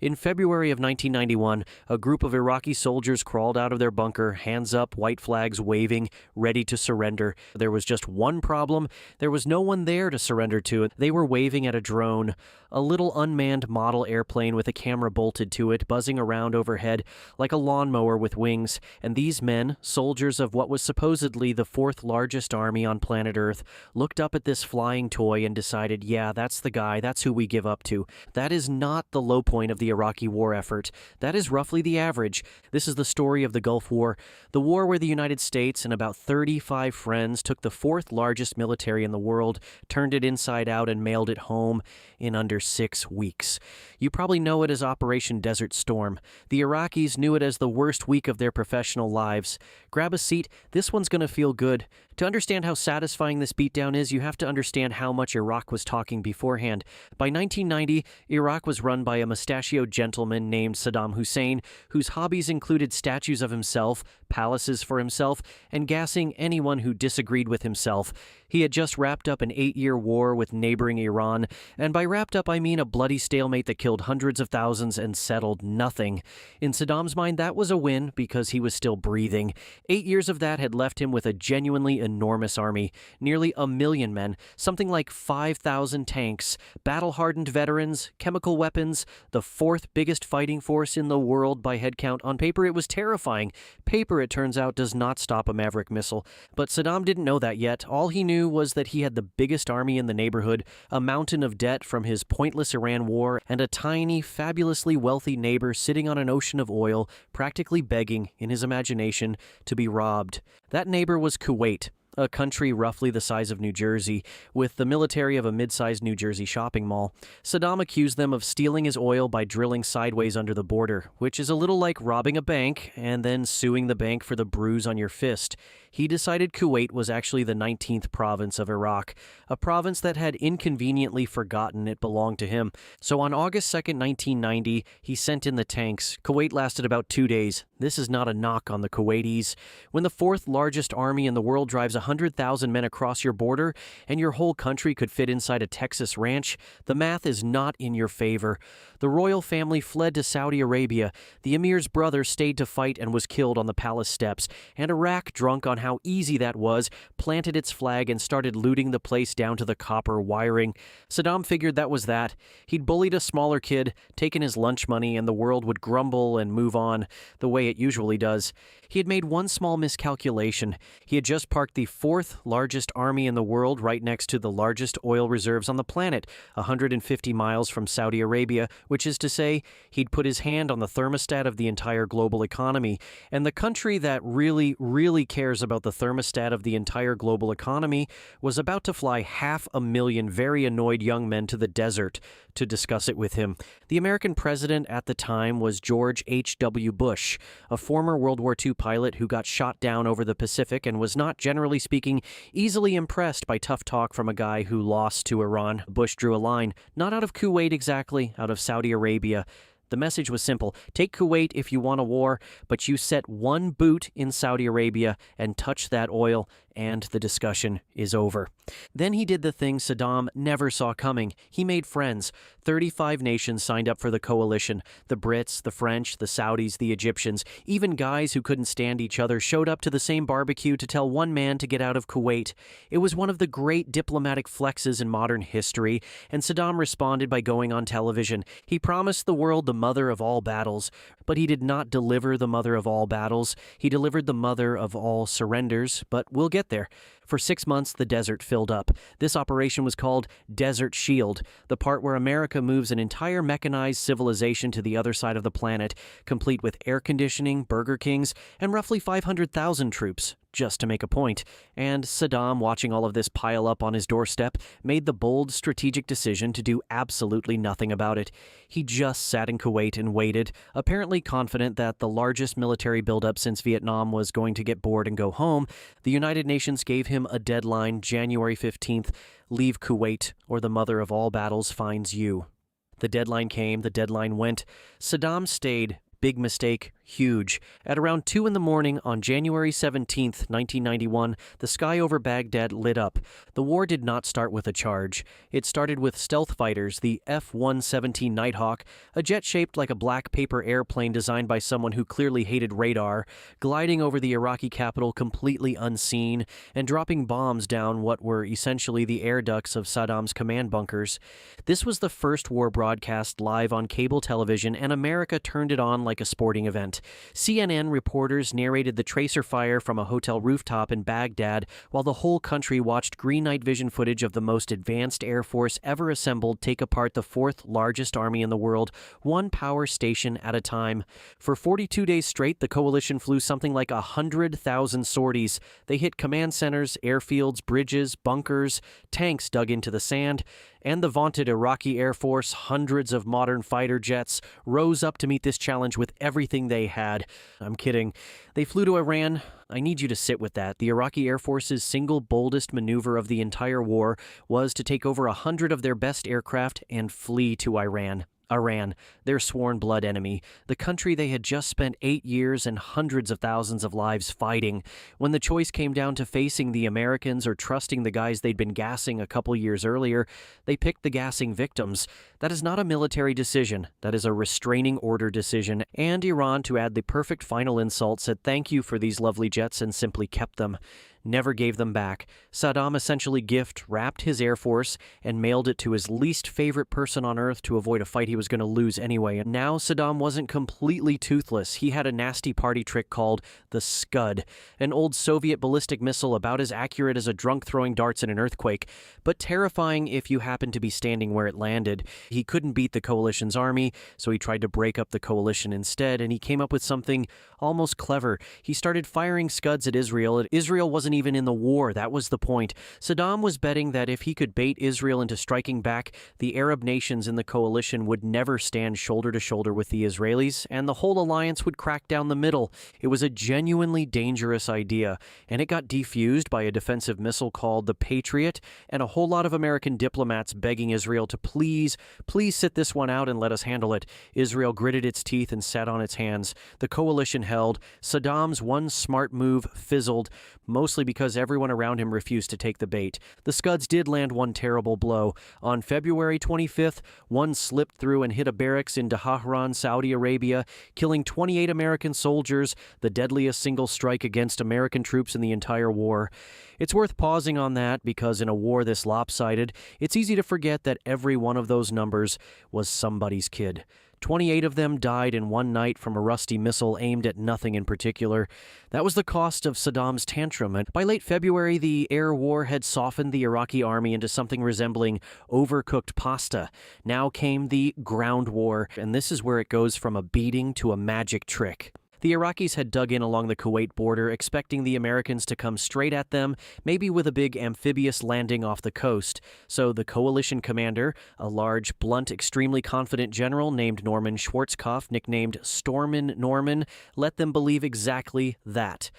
In February of 1991, a group of Iraqi soldiers crawled out of their bunker, hands up, white flags waving, ready to surrender. There was just one problem. There was no one there to surrender to. They were waving at a drone, a little unmanned model airplane with a camera bolted to it, buzzing around overhead like a lawnmower with wings. And these men, soldiers of what was supposedly the fourth largest army on planet Earth, looked up at this flying toy and decided, yeah, that's the guy, that's who we give up to. That is not the low point of the Iraqi war effort. That is roughly the average. This is the story of the Gulf War, the war where the United States and about 35 friends took the fourth largest military in the world, turned it inside out, and mailed it home in under 6 weeks. You probably know it as Operation Desert Storm. The Iraqis knew it as the worst week of their professional lives. Grab a seat. This one's going to feel good. To understand how satisfying this beatdown is, you have to understand how much Iraq was talking beforehand. By 1990, Iraq was run by a mustachioed gentleman named Saddam Hussein, whose hobbies included statues of himself, palaces for himself, and gassing anyone who disagreed with himself. He had just wrapped up an 8-year war with neighboring Iran, and by wrapped up I mean a bloody stalemate that killed hundreds of thousands and settled nothing. In Saddam's mind, that was a win because he was still breathing. 8 years of that had left him with a genuinely enormous army, nearly 1 million men, something like 5,000 tanks, battle-hardened veterans, chemical weapons, the fourth biggest fighting force in the world by headcount. On paper, it was terrifying. Paper, it turns out, does not stop a Maverick missile. But Saddam didn't know that yet. All he knew was that he had the biggest army in the neighborhood, a mountain of debt from his pointless Iran war, and a tiny, fabulously wealthy neighbor sitting on an ocean of oil, practically begging, in his imagination, to be robbed. That neighbor was Kuwait, a country roughly the size of New Jersey, with the military of a mid-sized New Jersey shopping mall. Saddam accused them of stealing his oil by drilling sideways under the border, which is a little like robbing a bank and then suing the bank for the bruise on your fist. He decided Kuwait was actually the 19th province of Iraq, a province that had inconveniently forgotten it belonged to him. So on August 2nd, 1990, he sent in the tanks. Kuwait lasted about 2 days. This is not a knock on the Kuwaitis. When the fourth largest army in the world drives 100,000 men across your border and your whole country could fit inside a Texas ranch, the math is not in your favor. The royal family fled to Saudi Arabia. The emir's brother stayed to fight and was killed on the palace steps. And Iraq, drunk on how easy that was, planted its flag and started looting the place down to the copper wiring. Saddam figured that was that. He'd bullied a smaller kid, taken his lunch money, and the world would grumble and move on, the way it usually does. He had made one small miscalculation. He had just parked the fourth largest army in the world right next to the largest oil reserves on the planet, 150 miles from Saudi Arabia, which is to say, he'd put his hand on the thermostat of the entire global economy. And the country that really, really cares about the thermostat of the entire global economy was about to fly 500,000 very annoyed young men to the desert to discuss it with him. The American president at the time was George H.W. Bush, a former World War II pilot who got shot down over the Pacific and was not, generally speaking, easily impressed by tough talk from a guy who lost to Iran. Bush drew a line, not out of Kuwait exactly, out of Saudi Arabia. The message was simple: take Kuwait if you want a war, but you set one boot in Saudi Arabia and touch that oil, and the discussion is over. Then he did the thing Saddam never saw coming. He made friends. 35 nations signed up for the coalition. The Brits, the French, the Saudis, the Egyptians, even guys who couldn't stand each other showed up to the same barbecue to tell one man to get out of Kuwait. It was one of the great diplomatic flexes in modern history, and Saddam responded by going on television. He promised the world the mother of all battles, but he did not deliver the mother of all battles. He delivered the mother of all surrenders, but we'll get there. For 6 months, the desert filled up. This operation was called Desert Shield, the part where America moves an entire mechanized civilization to the other side of the planet, complete with air conditioning, Burger Kings, and roughly 500,000 troops, just to make a point. And Saddam, watching all of this pile up on his doorstep, made the bold strategic decision to do absolutely nothing about it. He just sat in Kuwait and waited, apparently confident that the largest military buildup since Vietnam was going to get bored and go home. The United Nations gave him a deadline, January 15th, leave Kuwait or the mother of all battles finds you. The deadline came, the deadline went. Saddam stayed. Big mistake, huge. At around 2 in the morning on January 17th, 1991, the sky over Baghdad lit up. The war did not start with a charge. It started with stealth fighters, the F-117 Nighthawk, a jet shaped like a black paper airplane designed by someone who clearly hated radar, gliding over the Iraqi capital completely unseen and dropping bombs down what were essentially the air ducts of Saddam's command bunkers. This was the first war broadcast live on cable television, and America turned it on like a sporting event. CNN reporters narrated the tracer fire from a hotel rooftop in Baghdad, while the whole country watched green night vision footage of the most advanced Air Force ever assembled take apart the fourth largest army in the world, one power station at a time. For 42 days straight, the coalition flew something like 100,000 sorties. They hit command centers, airfields, bridges, bunkers, tanks dug into the sand, and the vaunted Iraqi Air Force, hundreds of modern fighter jets, rose up to meet this challenge with everything they had. I'm kidding. They flew to Iran. I need you to sit with that. The Iraqi Air Force's single boldest maneuver of the entire war was to take over 100 of their best aircraft and flee to Iran. Iran, their sworn blood enemy, the country they had just spent 8 years and hundreds of thousands of lives fighting. When the choice came down to facing the Americans or trusting the guys they'd been gassing a couple years earlier, they picked the gassing victims. That is not a military decision. That is a restraining order decision. And Iran, to add the perfect final insult, said thank you for these lovely jets and simply kept them. Never gave them back. Saddam essentially gift-wrapped his Air Force and mailed it to his least favorite person on Earth to avoid a fight he was going to lose anyway. And now Saddam wasn't completely toothless. He had a nasty party trick called the Scud, an old Soviet ballistic missile about as accurate as a drunk throwing darts in an earthquake, but terrifying if you happened to be standing where it landed. He couldn't beat the coalition's army, so he tried to break up the coalition instead, and he came up with something almost clever. He started firing Scuds at Israel. Israel wasn't even in the war. That was the point. Saddam was betting that if he could bait Israel into striking back, the Arab nations in the coalition would never stand shoulder to shoulder with the Israelis, and the whole alliance would crack down the middle. It was a genuinely dangerous idea, and it got defused by a defensive missile called the Patriot, and a whole lot of American diplomats begging Israel to please sit this one out and let us handle it. Israel gritted its teeth and sat on its hands. The coalition held. Saddam's one smart move fizzled, mostly because everyone around him refused to take the bait. The Scuds did land one terrible blow. On February 25th, one slipped through and hit a barracks in Dhahran, Saudi Arabia, killing 28 American soldiers, the deadliest single strike against American troops in the entire war. It's worth pausing on that because in a war this lopsided, it's easy to forget that every one of those numbers was somebody's kid. 28 of them died in one night from a rusty missile aimed at nothing in particular. That was the cost of Saddam's tantrum, and by late February, the air war had softened the Iraqi army into something resembling overcooked pasta. Now came the ground war, and this is where it goes from a beating to a magic trick. The Iraqis had dug in along the Kuwait border, expecting the Americans to come straight at them, maybe with a big amphibious landing off the coast. So the coalition commander, a large, blunt, extremely confident general named Norman Schwarzkopf, nicknamed Stormin' Norman, let them believe exactly that.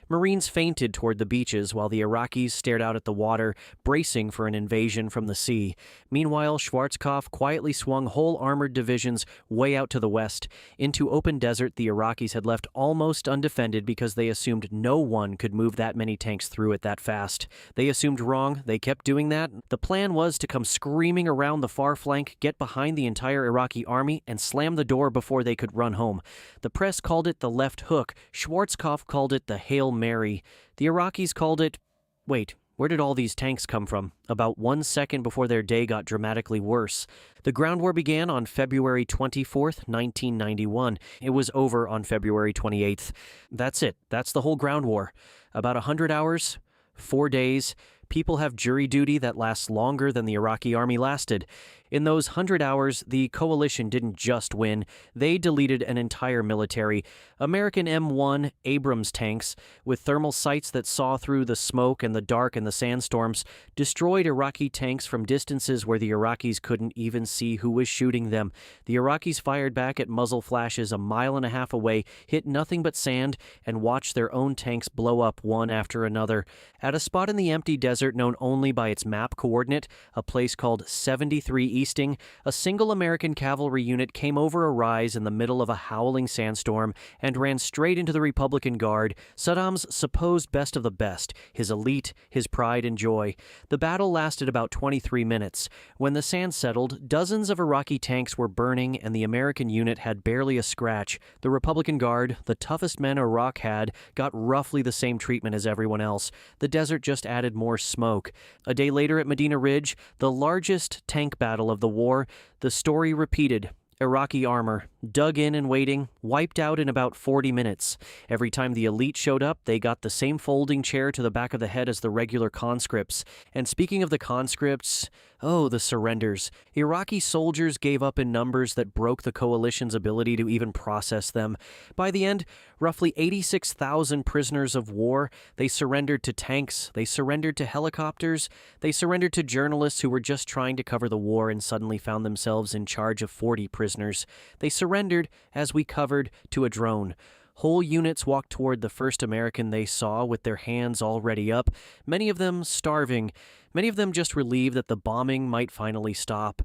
Marines fainted toward the beaches while the Iraqis stared out at the water, bracing for an invasion from the sea. Meanwhile, Schwarzkopf quietly swung whole armored divisions way out to the west. Into open desert the Iraqis had left almost undefended because they assumed no one could move that many tanks through it that fast. They assumed wrong. They kept doing that. The plan was to come screaming around the far flank, get behind the entire Iraqi army, and slam the door before they could run home. The press called it the left hook. Schwarzkopf called it the Hail Mary. The Iraqis called it... Wait, where did all these tanks come from? About 1 second before their day got dramatically worse. The ground war began on February 24th, 1991. It was over on February 28th. That's it. That's the whole ground war. About 100 hours, 4 days. People have jury duty that lasts longer than the Iraqi army lasted. In those 100 hours, the coalition didn't just win. They deleted an entire military. American M1 Abrams tanks, with thermal sights that saw through the smoke and the dark and the sandstorms, destroyed Iraqi tanks from distances where the Iraqis couldn't even see who was shooting them. The Iraqis fired back at muzzle flashes a mile and a half away, hit nothing but sand, and watched their own tanks blow up one after another. At a spot in the empty desert known only by its map coordinate, a place called 73 feasting, a single American cavalry unit came over a rise in the middle of a howling sandstorm and ran straight into the Republican Guard, Saddam's supposed best of the best, his elite, his pride and joy. The battle lasted about 23 minutes. When the sand settled, dozens of Iraqi tanks were burning and the American unit had barely a scratch. The Republican Guard, the toughest men Iraq had, got roughly the same treatment as everyone else. The desert just added more smoke. A day later at Medina Ridge, the largest tank battle of the war, the story repeated. Iraqi armor, dug in and waiting, wiped out in about 40 minutes. Every time the elite showed up, they got the same folding chair to the back of the head as the regular conscripts. And speaking of the conscripts, oh, the surrenders. Iraqi soldiers gave up in numbers that broke the coalition's ability to even process them. By the end, roughly 86,000 prisoners of war. They surrendered to tanks, they surrendered to helicopters, they surrendered to journalists who were just trying to cover the war and suddenly found themselves in charge of 40 prisoners. They surrendered, as we covered, to a drone. Whole units walked toward the first American they saw with their hands already up, many of them starving, many of them just relieved that the bombing might finally stop.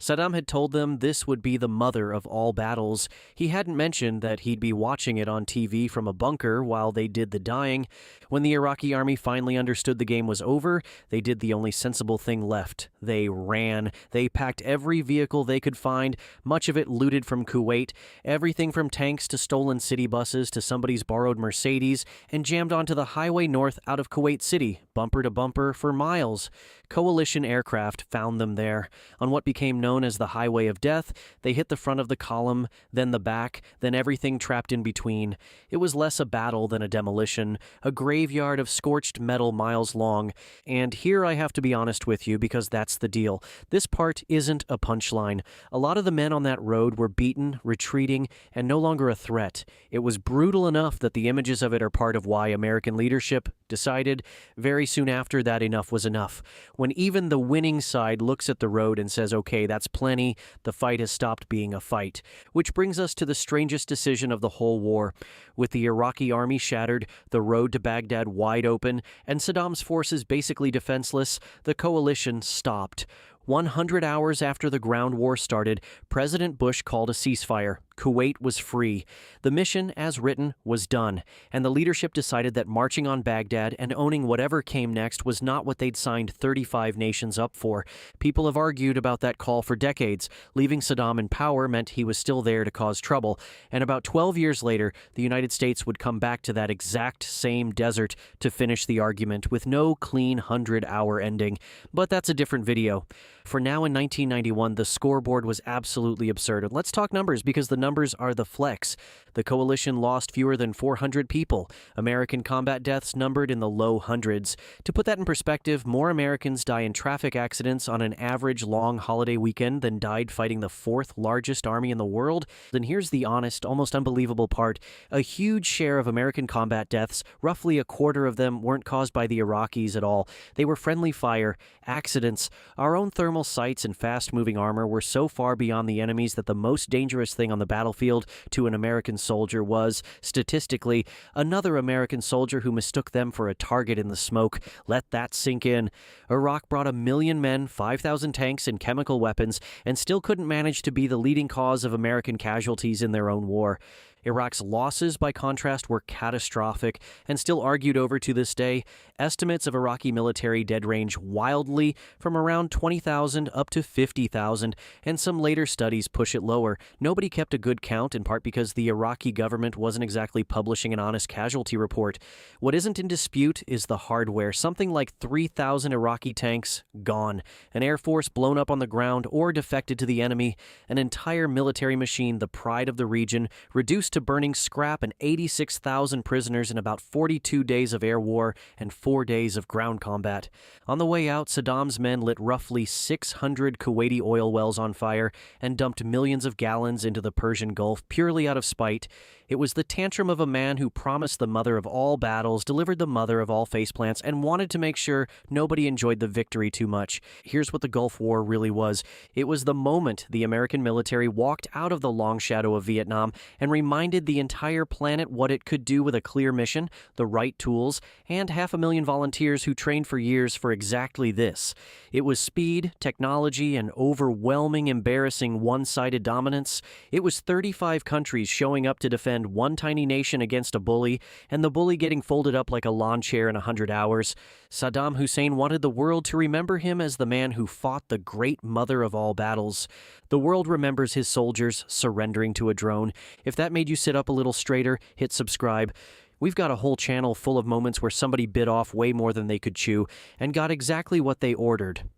Saddam had told them this would be the mother of all battles. He hadn't mentioned that he'd be watching it on TV from a bunker while they did the dying. When the Iraqi army finally understood the game was over, they did the only sensible thing left. They ran. They packed every vehicle they could find, much of it looted from Kuwait, everything from tanks to stolen city buses to somebody's borrowed Mercedes, and jammed onto the highway north out of Kuwait City, bumper to bumper for miles. Coalition aircraft found them there. On what became known as the Highway of Death, they hit the front of the column, then the back, then everything trapped in between. It was less a battle than a demolition, a graveyard of scorched metal miles long. And here I have to be honest with you, because that's the deal. This part isn't a punchline. A lot of the men on that road were beaten, retreating, and no longer a threat. It was brutal enough that the images of it are part of why American leadership decided very soon after that enough was enough. When even the winning side looks at the road and says, okay, that's plenty, the fight has stopped being a fight. Which brings us to the strangest decision of the whole war. With the Iraqi army shattered, the road to Baghdad wide open, and Saddam's forces basically defenseless, the coalition stopped. 100 hours after the ground war started, President Bush called a ceasefire. Kuwait was free. The mission, as written, was done, and the leadership decided that marching on Baghdad and owning whatever came next was not what they'd signed 35 nations up for. People have argued about that call for decades. Leaving Saddam in power meant he was still there to cause trouble, and about 12 years later, the United States would come back to that exact same desert to finish the argument with no clean 100-hour ending. But that's a different video. For now, in 1991, the scoreboard was absolutely absurd. And let's talk numbers, because the numbers are the flex. The coalition lost fewer than 400 people. American combat deaths numbered in the low hundreds. To put that in perspective, more Americans die in traffic accidents on an average long holiday weekend than died fighting the fourth largest army in the world. Then here's the honest, almost unbelievable part. A huge share of American combat deaths, roughly a quarter of them, weren't caused by the Iraqis at all. They were friendly fire, accidents. Our own thermal sights and fast-moving armor were so far beyond the enemies that the most dangerous thing on the battlefield to an American soldier was, statistically, another American soldier who mistook them for a target in the smoke. Let that sink in. Iraq brought 1 million men, 5,000 tanks, and chemical weapons, and still couldn't manage to be the leading cause of American casualties in their own war. Iraq's losses, by contrast, were catastrophic and still argued over to this day. Estimates of Iraqi military dead range wildly from around 20,000 up to 50,000, and some later studies push it lower. Nobody kept a good count, in part because the Iraqi government wasn't exactly publishing an honest casualty report. What isn't in dispute is the hardware. Something like 3,000 Iraqi tanks gone, an air force blown up on the ground or defected to the enemy, an entire military machine, the pride of the region, reduced to burning scrap, and 86,000 prisoners in about 42 days of air war and 4 days of ground combat. On the way out, Saddam's men lit roughly 600 Kuwaiti oil wells on fire and dumped millions of gallons into the Persian Gulf purely out of spite. It was the tantrum of a man who promised the mother of all battles, delivered the mother of all faceplants, and wanted to make sure nobody enjoyed the victory too much. Here's what the Gulf War really was. It was the moment the American military walked out of the long shadow of Vietnam and reminded reminded the entire planet what it could do with a clear mission, the right tools, and 500,000 volunteers who trained for years for exactly this. It was speed, technology, and overwhelming, embarrassing one-sided dominance. It was 35 countries showing up to defend one tiny nation against a bully, and the bully getting folded up like a lawn chair in 100 hours. Saddam Hussein wanted the world to remember him as the man who fought the great mother of all battles. The world remembers his soldiers surrendering to a drone. If that made you sit up a little straighter, hit subscribe. We've got a whole channel full of moments where somebody bit off way more than they could chew and got exactly what they ordered.